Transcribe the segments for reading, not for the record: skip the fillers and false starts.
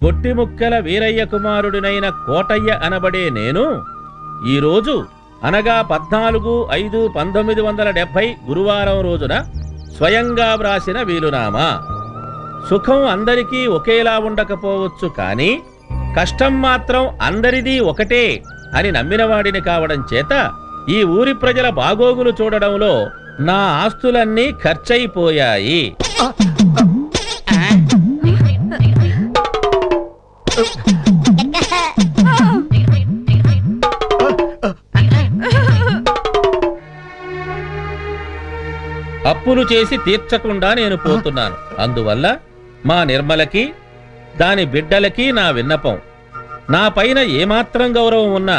గొట్టిముక్కల వీరయ్య కుమారుడినైన కోటయ్య అనబడే నేను ఈరోజు అనగా 14/5/1970 గురువారం రోజున స్వయంగా వ్రాసిన వీలునామా. సుఖం అందరికీ ఒకేలా ఉండకపోవచ్చు, కానీ కష్టం మాత్రం అందరిదీ ఒకటే అని నమ్మినవాడిని కావడం చేత ఈ ఊరి ప్రజల బాగోగులు చూడడంలో నా ఆస్తులన్నీ ఖర్చయిపోయాయి. అప్పులు చేసి తీర్చకుండా నేను పోతున్నాను. అందువల్ల మా నిర్మలకి దాని బిడ్డలకి నా విన్నపం, నా పైన ఏమాత్రం గౌరవం ఉన్నా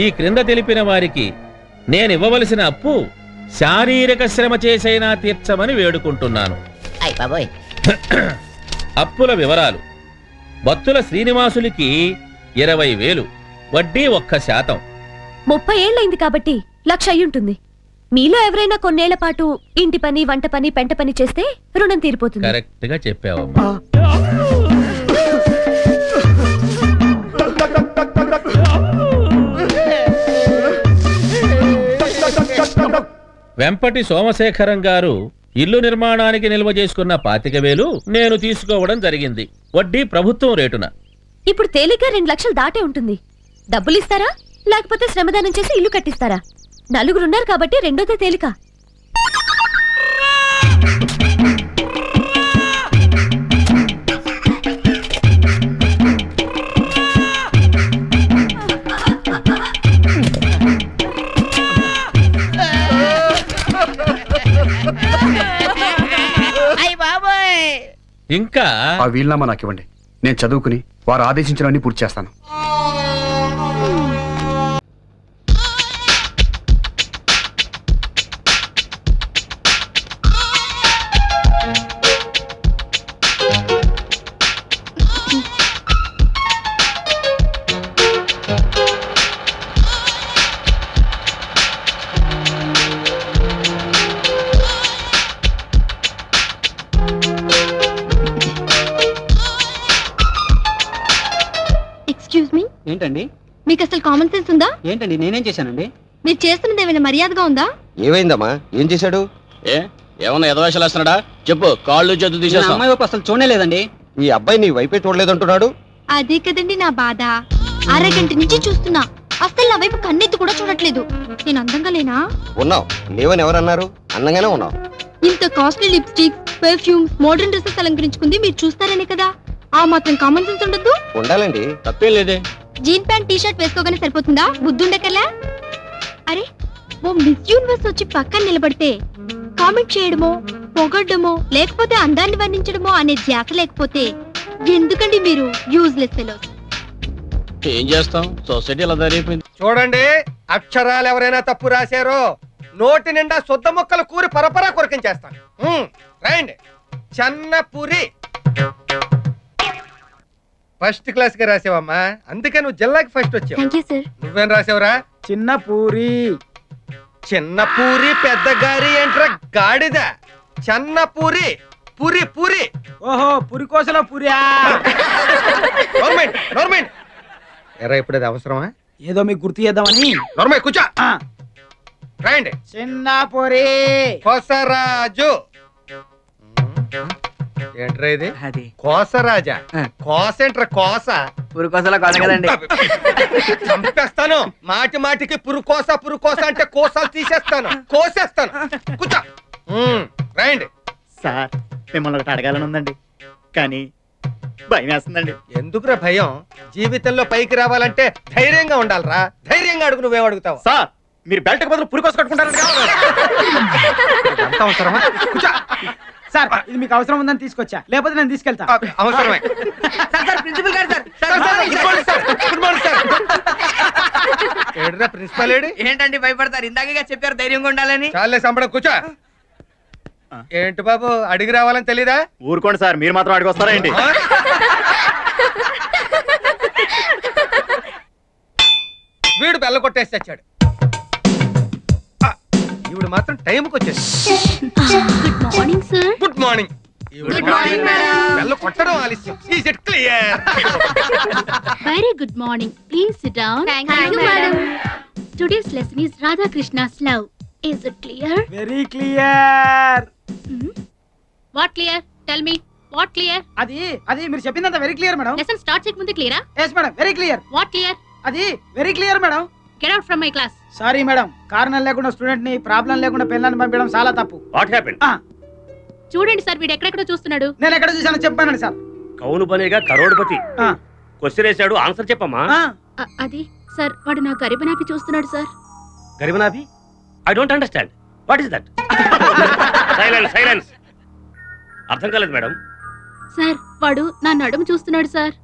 ఈ క్రింద తెలిపిన వారికి నేనివ్వవలసిన అప్పు శారీరక శ్రమ చేసైనా తీర్చమని వేడుకుంటున్నాను. అప్పుల వివరాలు: బత్తుల శ్రీనివాసులకి 20,000, వడ్డీ 1%. 30 ఏళ్లైంది కాబట్టి 1,00,000 అయ్యుంటుంది. మీలో ఎవరైనా కొన్నేళ్ల పాటు ఇంటి పని, వంట పని, పెంట పని చేస్తే రుణం తీరిపోతుంది. కరెక్ట్ గా చెప్పావమ్మా. వెంపటి సోమశేఖరం గారు ఇల్లు నిర్మాణానికి నిల్వ చేసుకున్న 25,000 నేను తీసుకోవడం జరిగింది. వడ్డీ ప్రభుత్వం రేటున. ఇప్పుడు తేలిగ్గా 2 లక్షలు దాటే ఉంటుంది. డబ్బులిస్తారా లేకపోతే శ్రమదానం చేసి ఇల్లు కట్టిస్తారా? నలుగురున్నారు కాబట్టి రెండోదే తేలిక. ఇంకా ఆ వీలునామా నాకు ఇవ్వండి. నేను చదువుకుని వారు ఆదేశించినవన్నీ పూర్తి చేస్తాను. ఏంటండి మీకు అసలు కామన్ సెన్స్ ఉందా? ఏంటండి నేనేం చేశానండి? మీరు చేస్తున్నది ఏమైనా మర్యాదగా ఉందా? ఏమైందమ్మా? ఏం చేశాడు? ఏమన్నా ఎదవేషాలు వేస్తున్నాడా? చెప్పు. కాళ్ళు చేతులు తీసేస్తా. అమ్మాయి వైపు అసలు చూడలేదండి. ఈ అబ్బాయి నీ వైపే చూడలేదంటున్నాడు. అదే కదండి నా బాధ. అరగంట నుంచి చూస్తున్నా, అసలు నా వైపు కన్నెత్తి కూడా చూడట్లేదు. నేను అందంగా లేనా? ఉన్నావు. లేవని ఎవరన్నారు? అందంగానే ఉన్నావు. ఇంత costly lipstick, perfumes, modern dresses అలంకరించుకుంది మీరు చూస్తారనే కదా. ఆ మాత్రం కామన్ సెన్స్ ఉండద్దు? ఉండాలండి. తప్పేం లేదే. జీన్ ప్యాంట్, టీ షర్ట్ వేసుకోగానే సరిపోతుందా? బుద్ధుండకల్లా? అరే, ఓ మిస్ యూనివర్స్ వచ్చి పక్కన నిలబడితే కామెంట్ చేయడమో, పొగడ్డమో, లేకపోతే అందాన్ని వర్ణించడమో అనే ధ్యాస లేకపోతే ఎందుకండి మీరు యూజ్లెస్ ఫెలోస్? ఏం చేస్తాం, సొసైటీ అలా జరిగిపోయింది. చూడండి, అక్షరాలు ఎవరైనా తప్పు రాశారో నోటి నిండా శుద్ధ ముక్కలు కూరి పరపరా కొరకించేస్తాను. రైండి. చెన్నపురి ఫస్ట్ క్లాస్ గా రాసావమ్మా, అందుకే నువ్వు జిల్లాకి ఫస్ట్ వచ్చావు. నువ్వేం రాసావురా? చిన్నపూరి. చిన్నపూరి పెద్ద గారి ఏంట్రా గాడిద? చెన్నపూరి. పూరి పూరి. ఓహో, పురి కోసలో పురియా. ఎరా ఇప్పుడు అది అవసరమా? ఏదో మీకు గుర్తు చేద్దామని. నోర్మై కూర్చో. రైండి. చిన్నపూరి. కొసరాజు. ఏంట్రా ఇది? కోసరాజా? కోస ఏంట్రా? కోస పురుకోసలో కాదు కదండి. చంపేస్తాను. మాటి మాటికి పురుకోస పురుకోస అంటే కోసాలు తీసేస్తాను, కోసేస్తాను. కూర్చో. రైండి. సార్, మిమ్మల్ని ఒకటి అడగాలని ఉందండి, కానీ భయం వేస్తుందండి. ఎందుకురా భయం? జీవితంలో పైకి రావాలంటే ధైర్యంగా ఉండాలిరా. ధైర్యంగా అడుగు. నువ్వేం అడుగుతావు? సార్, మీరు బెల్ట్ బదులు పురికోస కట్టుకుంటారండి. అవసరమా? కూర్చో. సార్, ఇది మీకు అవసరం ఉందని తీసుకొచ్చా, లేకపోతే నేను తీసుకెళ్తా. అవసరమే. ప్రిన్సిపల్ గారు సార్. ఏడ్రా principal AD? ఏంటండి భయపడతారు? ఇందాకగా చెప్పారు ధైర్యంగా ఉండాలని. చాలే సంబడం. కూర్చో. ఏంటి బాబు, అడిగి రావాలని తెలీదా? ఊరుకోండి సార్, మీరు మాత్రం అడిగి వస్తారా ఏంటి? వీడు బెల్ల కొట్టేసి వచ్చాడు. ఈవిడ మాత్రం టైంకి వచ్చేసి. Good morning sir. Good morning. Good morning madam. బెల్ల కొట్టడం ఆలస్యం. Is it clear? Very good morning. Please sit down. Thank you madam. Today's lesson is Radha Krishna's love. Is it clear? Very clear. What clear? Tell me what clear? అది మీరు చెప్పిందంతా very clear madam. Lesson start చేయక ముందే క్లియరా? yes madam, very clear. What clear? అది very clear madam. Get out from my class. Sorry madam, కారణం లేకుండా student ని ప్రాబ్లం లేకుండా పెళ్ళాన్ని పంపించడం చాలా తప్పు. What happened? చూడండి సార్, వీడు ఎక్కడెక్కడ చూస్తున్నాడు. నేను ఎక్కడ చూసానో చెప్పానండి సార్. కౌను బనేగా కరోడ్పతి. క్వశ్చన్ వేసాడు, ఆన్సర్ చెప్పమ్మా. అది సార్, వాడు నా గరిబనాపి చూస్తున్నాడు సార్. గరిబనాభి? I don't understand. What is that? Silence, silence. అర్థం కాలేదు మేడం. సార్, వాడు నా నడుము చూస్తున్నాడు సార్.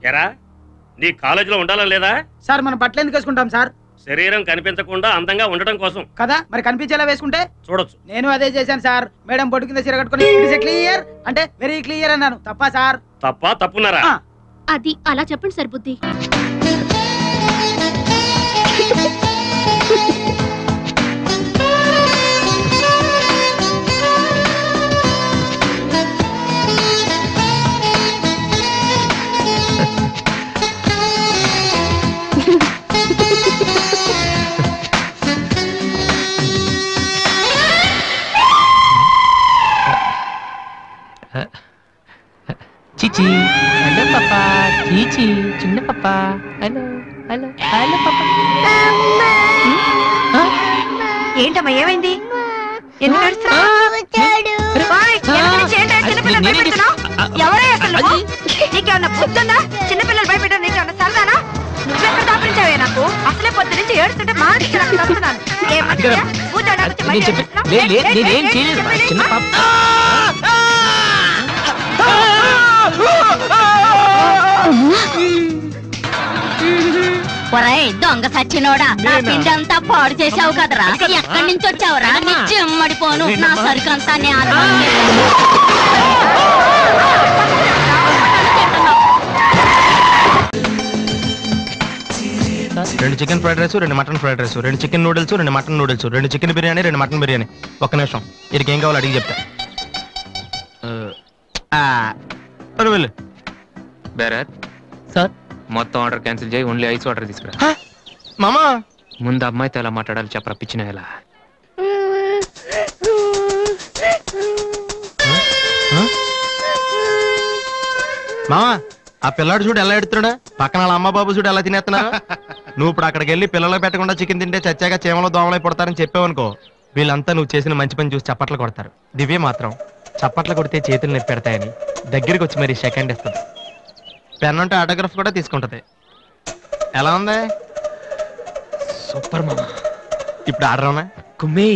ఎరా, నీ కాలేజీలో ఉండాలని లేదా? సార్ మనం బట్టలు ఎందుకు వేసుకుంటాం సార్? శరీరం కనిపించకుండా అందంగా ఉండటం కోసం కదా, మరి కనిపించేలా వేసుకుంటే చూడొచ్చు. నేను అదే చేశాను సార్. మేడం బొట్టు కింద చీర కట్టుకుని క్లియర్ అంటే వెరీ క్లియర్ అన్నాను. తప్పా సార్? తప్ప తప్పున్నారా? అది అలా చెప్పండి సార్ బుద్ధి. చీచి హలో పాపా, చీచి చిన్న పాపా, హలో హలో హలో పాపా. ఏంటమ్మా, ఏమైంది? నీకేమన్నా పొద్దున్నా? చిన్నపిల్లలు భయపెట్టా నీకేమన్నా సరదానా? నువ్వెక్కడ దాపించావే నాకు? అసలే పొద్దు నుంచి ఏడుస్తుంటే మానేసి చిన్న పాప. ఒరేయ్ దొంగ సచ్చినోడా, నా పిండంతా పాడు చేసావు కదరా. ఎక్కడి నుంచి వచ్చావురా? నీ చెమ్మడిపోను, నా సరుకంతా రెండు చికెన్ ఫ్రైడ్ రైస్, రెండు మటన్ ఫ్రైడ్ రైస్, రెండు చికెన్ నూడిల్స్, రెండు మటన్ నూడిల్స్, రెండు చికెన్ బిర్యానీ, రెండు మటన్ బిర్యానీ. ఒక్క నిమిషం, వీడికి ఏం కావాలో అడిగి చెప్తా. వెళ్ళు. భరత్ సార్, మొత్తం ఆర్డర్ క్యాన్సిల్ చేయి, ఓన్లీ ఐస్ వాటర్ తీసుకురా. మామా ముందు అమ్మాయితో ఎలా మాట్లాడాలి చెప్పరా, పిచ్చిన ఎలా? మామా, ఆ పిల్లాడు చూడు ఎలా ఎడుతున్నాడా, పక్కన వాళ్ళ అమ్మ బాబు చూడు ఎలా తినేస్తున్నా. నువ్వు ఇప్పుడు అక్కడికి వెళ్ళి పిల్లలకు పెట్టకుండా చికెన్ తింటే చచ్చాక చీమలో దోమలై పడతారని చెప్పావనుకో, వీళ్ళంతా నువ్వు చేసిన మంచి పని చూసి చప్పట్లు కొడతారు. దివ్య మాత్రం చప్పట్లు కొడితే చేతులు నొప్పి పెడతాయని దగ్గరికి వచ్చి మరి సెకండ్ ఇస్తుంది. పెన్ అంటే ఆటోగ్రాఫ్ కూడా తీసుకుంటది. ఎలా ఉంది? సూపర్ మామా. ఇప్పుడు ఆడరావునా? కుమ్మే